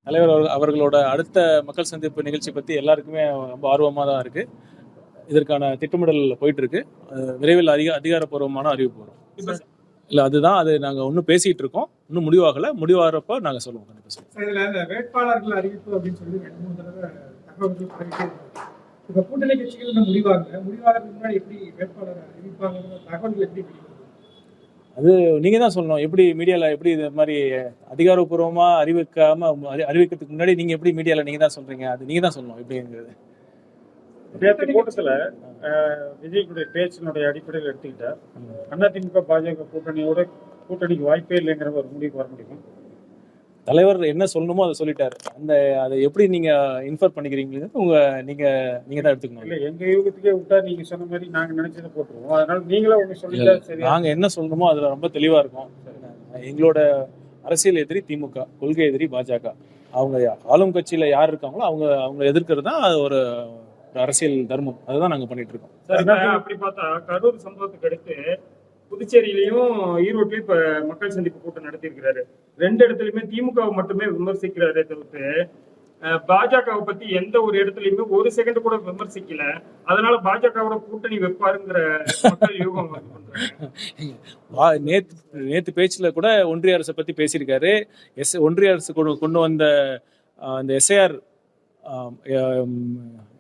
தலைவர் அவர்களோட அடுத்த மக்கள் சந்திப்பு நிகழ்ச்சி பற்றி எல்லாருக்குமே ரொம்ப ஆர்வமாக தான் இருக்குது. இதற்கான திட்டமிடல் போயிட்டு இருக்கு. விரைவில் அதிகாரப்பூர்வமான அறிவிப்பு வரும். இல்லை, அதுதான் அது நாங்கள் இன்னும் பேசிகிட்டு இருக்கோம். இன்னும் முடிவாகிறப்போ நாங்கள் சொல்லுவோம். கண்டிப்பாக இதில் இந்த வேட்பாளர்கள் அறிவிப்பு அப்படின்னு சொல்லி 2-3 தடவை தகவல்கள் பரவிட்டே இருக்காங்க. இப்போ கூட்டணி கட்சிகள் இன்னும் முடிவாகிறதுக்கு முன்னாடி எப்படி வேட்பாளர் அறிவிப்பாங்க, தகவல்கள் எப்படி வெளிவரும்? அது நீங்கள் தான் சொல்லணும். எப்படி மீடியாவில் எப்படி இது மாதிரி அதிகாரப்பூர்வமாக அறிவிக்கிறதுக்கு முன்னாடி நீங்கள் எப்படி மீடியாவில் நீங்கள் தான் சொல்கிறீங்க, அது நீங்கள் தான் சொல்லணும் எப்படிங்கிறது. நேற்று கூட்டத்தில் விஜய்க்குடைய பேச்சினுடைய அடிப்படையில் எடுத்துக்கிட்டா அதிமுக பாஜக கூட்டணிக்கு வாய்ப்பே இல்லைங்கிற ஒரு முடிவுக்கு வர முடியும். தலைவர் என்ன சொல்லணுமோ அதை சொல்லிட்டாரு. அதை எப்படி நீங்க இன்ஃபர் பண்ணிக்கிறீங்க நீங்க தான் எடுத்துக்கணும். இல்லை, எங்க யூகத்துக்கே விட்டா நீங்க சொன்ன மாதிரி நாங்க நினைச்சதை போட்டுருவோம். அதனால நீங்களும் ஒன்று சொல்லிட்டா சரி. நாங்க என்ன சொல்லணுமோ அதுல ரொம்ப தெளிவா இருக்கும். எங்களோட அரசியல் எதிரி திமுக, கொள்கை எதிரி பாஜக. அவங்க ஆளும் கட்சியில யார் இருக்காங்களோ அவங்க எதிர்க்கிறது தான் ஒரு அரசியல் தர்மம். அதுதான் நாங்க பண்ணிட்டு இருக்கோம். அப்படி பார்த்தா கரூர் சம்பவத்துக்கு அடுத்து புதுச்சேரியிலையும் ஈரோட்லயும் இப்ப மக்கள் சந்திப்பு கூட்டம் நடத்தியிருக்கிறாரு. 2 இடத்துலயுமே திமுகவை மட்டுமே விமர்சிக்கிறாரே தவிர்த்து பாஜகவை பத்தி எந்த ஒரு இடத்துலயுமே ஒரு செகண்ட் கூட விமர்சிக்கல. அதனால பாஜகவோட கூட்டணி வைப்பாருங்கிற மக்கள் யூகம் நேத்து பேச்சுல கூட ஒன்றிய அரசை பத்தி பேசியிருக்காரு. ஒன்றிய அரசு கொண்டு வந்த அந்த SIR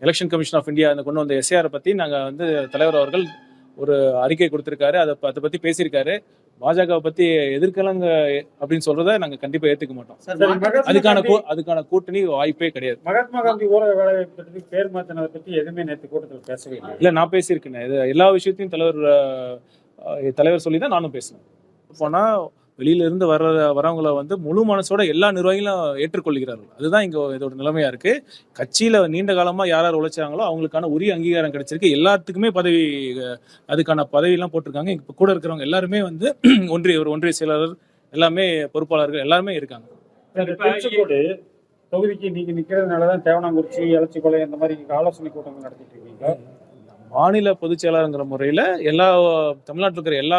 election commission of India கொண்டு வந்த எஸ்ஐஆரை பத்தி நாங்க தலைவர் அவர்கள் ஒரு அறிக்கை கொடுத்திருக்காரு. அதை பத்தி பேசியிருக்காரு. பாஜகவை பத்தி எதிர்க்கலங்க அப்படின்னு சொல்றத நாங்க கண்டிப்பா ஏத்துக்க மாட்டோம். அதுக்கான கூட்டணி வாய்ப்பே கிடையாது. மகாத்மா காந்தி ஊரக வேலை திட்டத்துக்கு பேர் மாத்தினதை பத்தி எதுவுமே நேற்று கூட்டத்தில் பேசவே இல்லை. இல்ல, நான் பேசியிருக்கேன். இது எல்லா விஷயத்தையும் தலைவர் சொல்லி தான் நானும் பேசினேன். போனா வெளியில இருந்து வரவங்களை முழு மனசோட எல்லா நிர்வாகிகளும் ஏற்றுக்கொள்கிறார்கள். அதுதான் இதோட நிலைமையா இருக்கு. கட்சியில நீண்ட காலமா யார் உழைச்சாங்களோ அவங்களுக்கான உரிய அங்கீகாரம் கிடைச்சிருக்கு. எல்லாத்துக்குமே அதுக்கான பதவியெல்லாம் போட்டிருக்காங்க. இப்ப கூட இருக்கிறவங்க எல்லாருமே ஒன்றிய செயலாளர், எல்லாமே பொறுப்பாளர்கள் எல்லாருமே இருக்காங்க. திருச்செங்கோடு தொகுதிக்கு நீங்க நிக்கிறதுனாலதான் தேவனாங்குறிச்சி, எலச்சிக்கொலை இந்த மாதிரி ஆலோசனை கூட்டங்கள் நடத்திட்டு இருக்கீங்க. மாநில பொதுச் செயலாளருங்கிற முறையில் தமிழ்நாட்டில் இருக்கிற எல்லா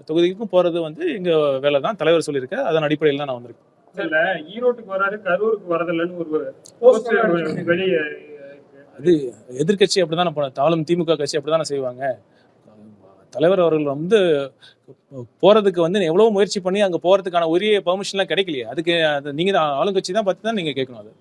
தொகுதிக்கும் போறது எங்க வேலை தான். தலைவர் சொல்லியிருக்காரு. அதன் அடிப்படையில் தான் நான் வந்திருக்கேன். ஈரோட்டுக்கு வராது, கரூருக்கு வரதில்லைன்னு வெளியே அது எதிர்கட்சி அப்படிதான் போன தாளும் திமுக கட்சி அப்படித்தானே செய்வாங்க. தலைவர் அவர்கள் போறதுக்கு எவ்வளவு முயற்சி பண்ணி அங்க போறதுக்கான உரிய பெர்மிஷன்லாம் கிடைக்கலையே. அதுக்கு நீங்க ஆளுங்கட்சி தான் பார்த்து தான் நீங்க கேட்கணும். அது